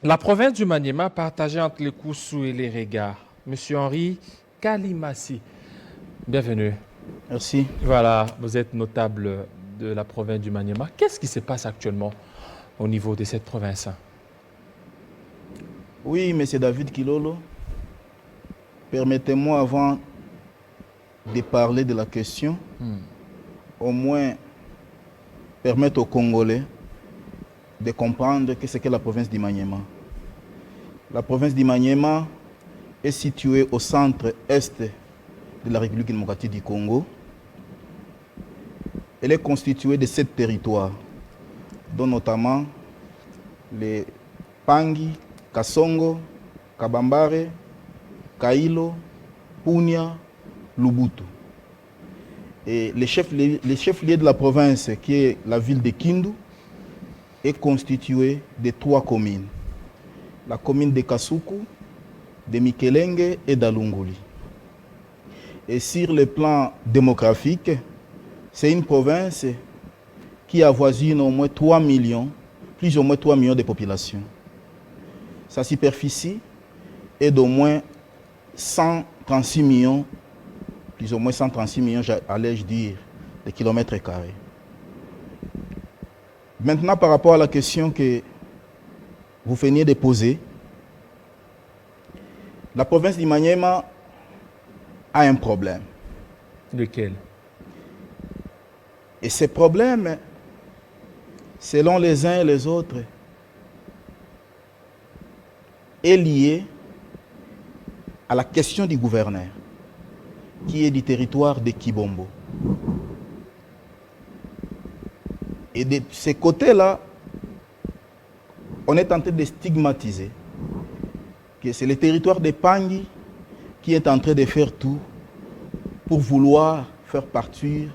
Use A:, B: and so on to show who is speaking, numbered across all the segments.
A: La province du Maniema partagée entre les Koussou et les Rega. Monsieur Henri Kalimassi, bienvenue.
B: Merci.
A: Voilà, vous êtes notable de la province du Maniema. Qu'est-ce qui se passe actuellement au niveau de cette province?
B: Oui, Monsieur David Kilolo, permettez-moi avant de parler de la question, au moins permettre aux Congolais de comprendre que c'est que la province d'Imaniema. La province d'Imaniema est située au centre-est de la République démocratique du Congo. Elle est constituée de 7 territoires, dont notamment les Pangi, Kasongo, Kabambare, Kailo, Punia, Lubutu. Et le chef-lieu de la province, qui est la ville de Kindu, est constitué de 3 communes. La commune de Kasuku, de Mikelenge et d'Alunguli. Et sur le plan démographique, c'est une province qui avoisine au moins 3 millions, plus ou moins 3 millions de population. Sa superficie est d'au moins 136 millions, plus ou moins 136 millions, allais-je dire, de kilomètres carrés. Maintenant, par rapport à la question que vous veniez de poser, la province d'Imaniema a un problème.
A: Lequel?
B: Et ces problèmes, selon les uns et les autres, est lié à la question du gouverneur, qui est du territoire de Kibombo. Et de ce côté-là, on est en train de stigmatiser que c'est le territoire de Pangi qui est en train de faire tout pour vouloir faire partir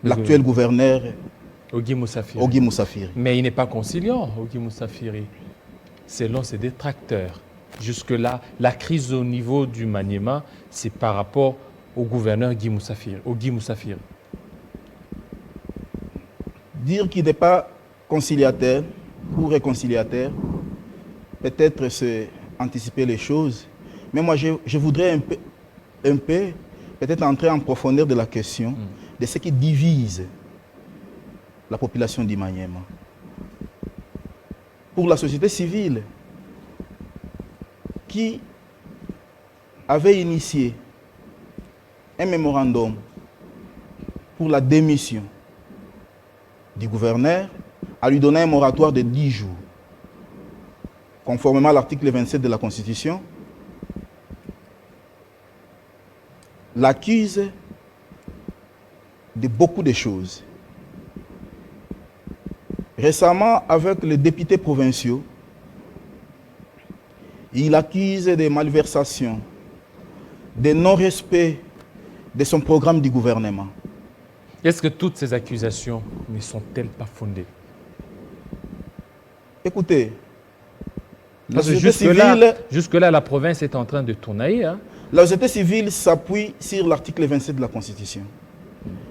B: l'actuel gouverneur
A: Ogi Moussafiri.
B: Ogi Moussafiri.
A: Mais il n'est pas conciliant, Ogi Moussafiri, selon ses détracteurs. Jusque-là, la crise au niveau du Maniema, c'est par rapport au gouverneur Ogi Moussafiri.
B: Dire qu'il n'est pas conciliateur ou réconciliateur, peut-être c'est anticiper les choses. Mais moi, je voudrais un peu peut-être entrer en profondeur de la question de ce qui divise la population d'Imaniema. Pour la société civile, qui avait initié un mémorandum pour la démission du gouverneur, à lui donner un moratoire de 10 jours, conformément à l'article 27 de la Constitution, l'accuse de beaucoup de choses. Récemment, avec les députés provinciaux, il accuse des malversations, de non-respect de son programme du gouvernement.
A: Est-ce que toutes ces accusations ne sont-elles pas fondées?
B: Écoutez,
A: jusque-là, la province est en train de tourner. Hein?
B: La société civile s'appuie sur l'article 27 de la Constitution.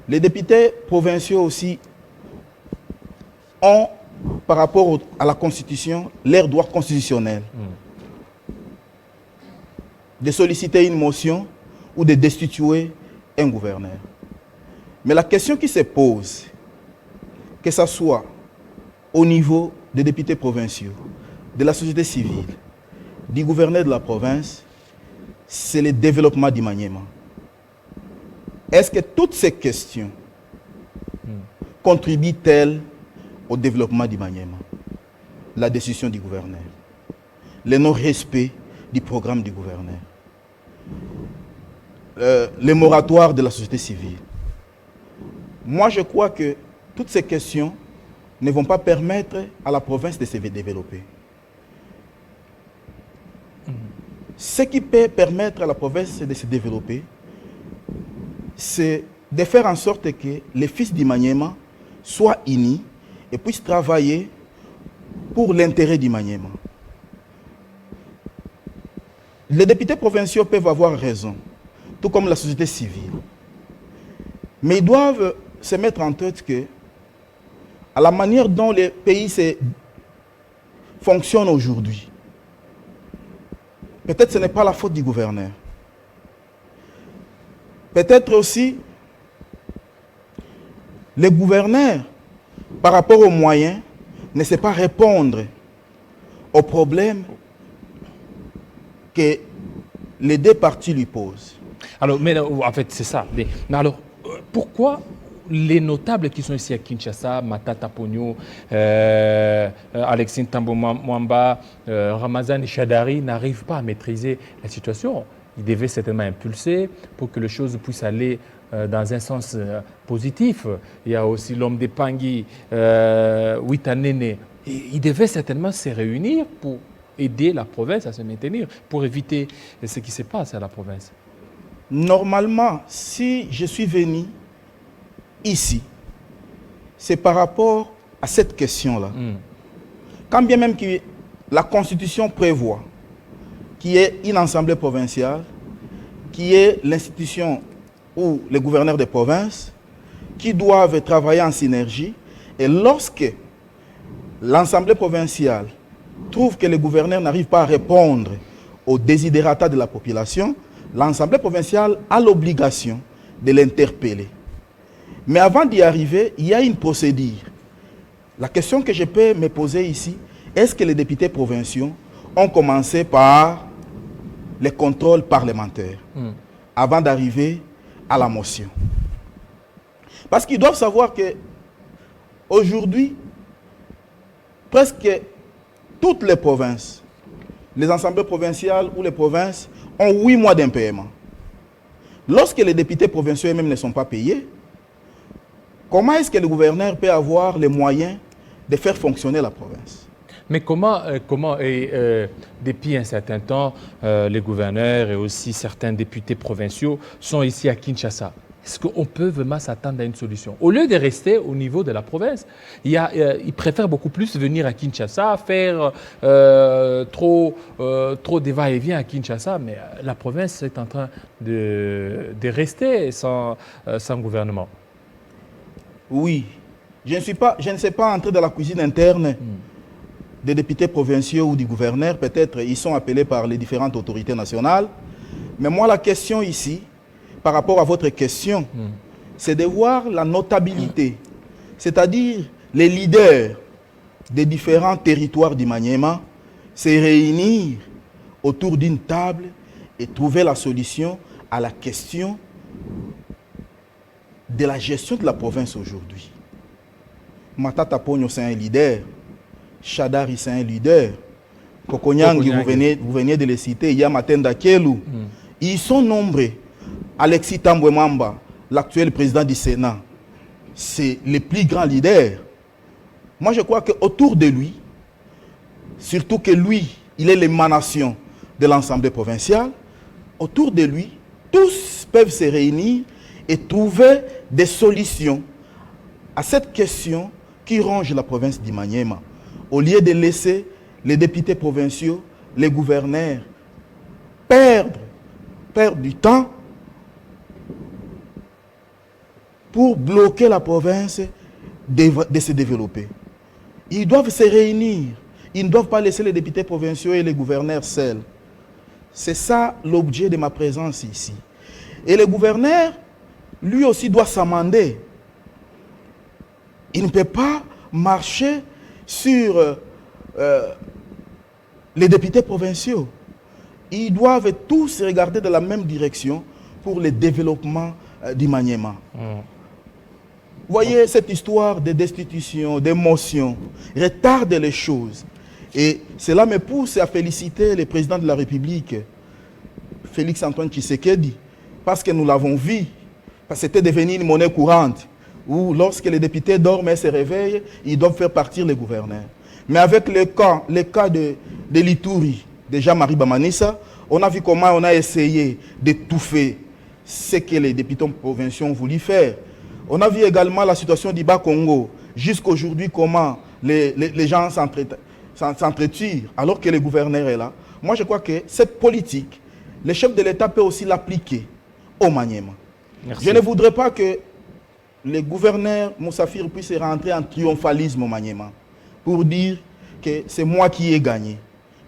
B: Les députés provinciaux aussi ont, par rapport à la Constitution, leur droit constitutionnel de solliciter une motion ou de destituer un gouverneur. Mais la question qui se pose, que ce soit au niveau des députés provinciaux, de la société civile, du gouverneur de la province, c'est le développement d'Imaniema. Est-ce que toutes ces questions contribuent-elles au développement d'Imaniema? La décision du gouverneur, le non-respect du programme du gouverneur, le moratoire de la société civile. Moi, je crois que toutes ces questions ne vont pas permettre à la province de se développer. Ce qui peut permettre à la province de se développer, c'est de faire en sorte que les fils d'Imaniema soient unis et puissent travailler pour l'intérêt d'Imaniema. Les députés provinciaux peuvent avoir raison, tout comme la société civile. Mais ils doivent se mettre en tête que, à la manière dont le pays fonctionne aujourd'hui, peut-être ce n'est pas la faute du gouverneur. Peut-être aussi, le gouverneur, par rapport aux moyens, ne sait pas répondre aux problèmes que les deux parties lui posent.
A: Alors, mais en fait, c'est ça. Mais alors, pourquoi les notables qui sont ici à Kinshasa, Matata Ponyo, Alexis Tambo Mwamba, Ramazan Chadari, n'arrivent pas à maîtriser la situation? Ils devaient certainement impulser pour que les choses puissent aller dans un sens positif. Il y a aussi l'homme des Pangui, Witanene. Ils devaient certainement se réunir pour aider la province à se maintenir, pour éviter ce qui se passe à la province.
B: Normalement, si je suis venu ici, c'est par rapport à cette question-là. Quand bien même que la Constitution prévoit qu'il y ait une assemblée provinciale, qu'il y ait l'institution ou les gouverneurs de province qui doivent travailler en synergie, et lorsque l'assemblée provinciale trouve que les gouverneurs n'arrivent pas à répondre aux desiderata de la population, l'assemblée provinciale a l'obligation de l'interpeller. Mais avant d'y arriver, il y a une procédure. La question que je peux me poser ici, est-ce que les députés provinciaux ont commencé par les contrôles parlementaires avant d'arriver à la motion? Parce qu'ils doivent savoir que aujourd'hui, presque toutes les provinces, les assemblées provinciales ou les provinces ont 8 mois d'impaiement. Lorsque les députés provinciaux eux-mêmes ne sont pas payés, comment est-ce que le gouverneur peut avoir les moyens de faire fonctionner la province?
A: Mais depuis un certain temps, les gouverneurs et aussi certains députés provinciaux sont ici à Kinshasa. Est-ce qu'on peut vraiment s'attendre à une solution? Au lieu de rester au niveau de la province, ils préfèrent beaucoup plus venir à Kinshasa, faire trop de va-et-vient à Kinshasa, mais la province est en train de rester sans gouvernement.
B: Oui, je ne sais pas entrer dans la cuisine interne des députés provinciaux ou du gouverneur. Peut-être ils sont appelés par les différentes autorités nationales. Mais moi, la question ici, par rapport à votre question, c'est de voir la notabilité, c'est-à-dire les leaders des différents territoires du Maniema se réunir autour d'une table et trouver la solution à la question de la gestion de la province aujourd'hui. Matata Ponyo, c'est un leader. Chadari, c'est un leader. Kokonyangi, vous venez de les citer. Il y a Matenda Kelou. Ils sont nombreux. Alexis Tambo Mwamba, l'actuel président du Sénat, c'est le plus grand leader. Moi, je crois qu'autour de lui, surtout que lui, il est l'émanation de l'Assemblée provinciale, autour de lui, tous peuvent se réunir et trouver des solutions à cette question qui ronge la province du Maniema. Au lieu de laisser les députés provinciaux, les gouverneurs, perdre du temps pour bloquer la province de se développer. Ils doivent se réunir. Ils ne doivent pas laisser les députés provinciaux et les gouverneurs seuls. C'est ça l'objet de ma présence ici. Et le gouverneur, lui aussi, doit s'amender. Il ne peut pas marcher sur les députés provinciaux. Ils doivent tous regarder dans la même direction pour le développement du Maniema. Vous voyez, cette histoire de destitution, d'émotion, retarde les choses. Et cela me pousse à féliciter le président de la République, Félix Antoine Tshisekedi, parce que nous l'avons vu, parce que c'était devenu une monnaie courante, où lorsque les députés dorment et se réveillent, ils doivent faire partir les gouverneurs. Mais avec le cas de l'Ituri, de Jean-Marie Bamanissa, on a vu comment on a essayé d'étouffer ce que les députés provinciaux ont voulu faire. On a vu également la situation du Bas-Congo. Jusqu'aujourd'hui, comment les gens s'entretuent alors que le gouverneur est là. Moi, je crois que cette politique, le chef de l'État peut aussi l'appliquer au Maniema. Je ne voudrais pas que le gouverneur Moussafir puisse rentrer en triomphalisme au Maniema pour dire que c'est moi qui ai gagné.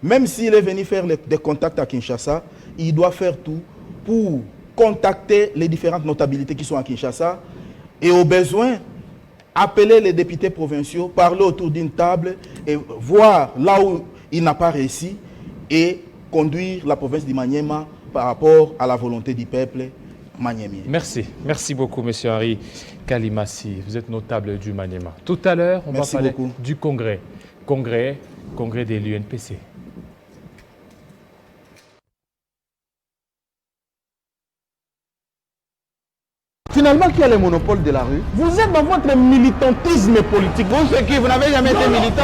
B: Même s'il est venu faire des contacts à Kinshasa, il doit faire tout pour contacter les différentes notabilités qui sont à Kinshasa et au besoin, appeler les députés provinciaux, parler autour d'une table et voir là où il n'a pas réussi et conduire la province du Maniema par rapport à la volonté du peuple maniémien.
A: Merci. Merci beaucoup, M. Henri Kalimassi. Vous êtes notable du Maniema. Tout à l'heure, on va parler du congrès. Congrès de l'UNPC.
C: Finalement, qui a le monopole de la rue? Vous êtes dans votre militantisme politique. Vous, c'est qui? Vous n'avez jamais été militant.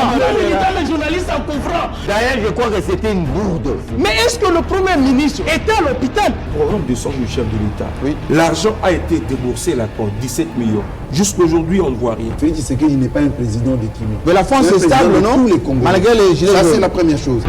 C: Les journalistes en confront. D'ailleurs, je crois que c'était une bourde. Mais est-ce que le Premier ministre était à l'hôpital?
D: Programme de son du chef de l'État. Oui. L'argent a été déboursé là pour 17 millions. Jusqu'aujourd'hui, on ne voit rien.
E: Félix Tshisekedi n'est pas un président de Kimi.
C: Mais la France est stable, non?
E: Tous les Congolais.
C: Malgré les gilets jaunes.
E: Ça, c'est la première chose.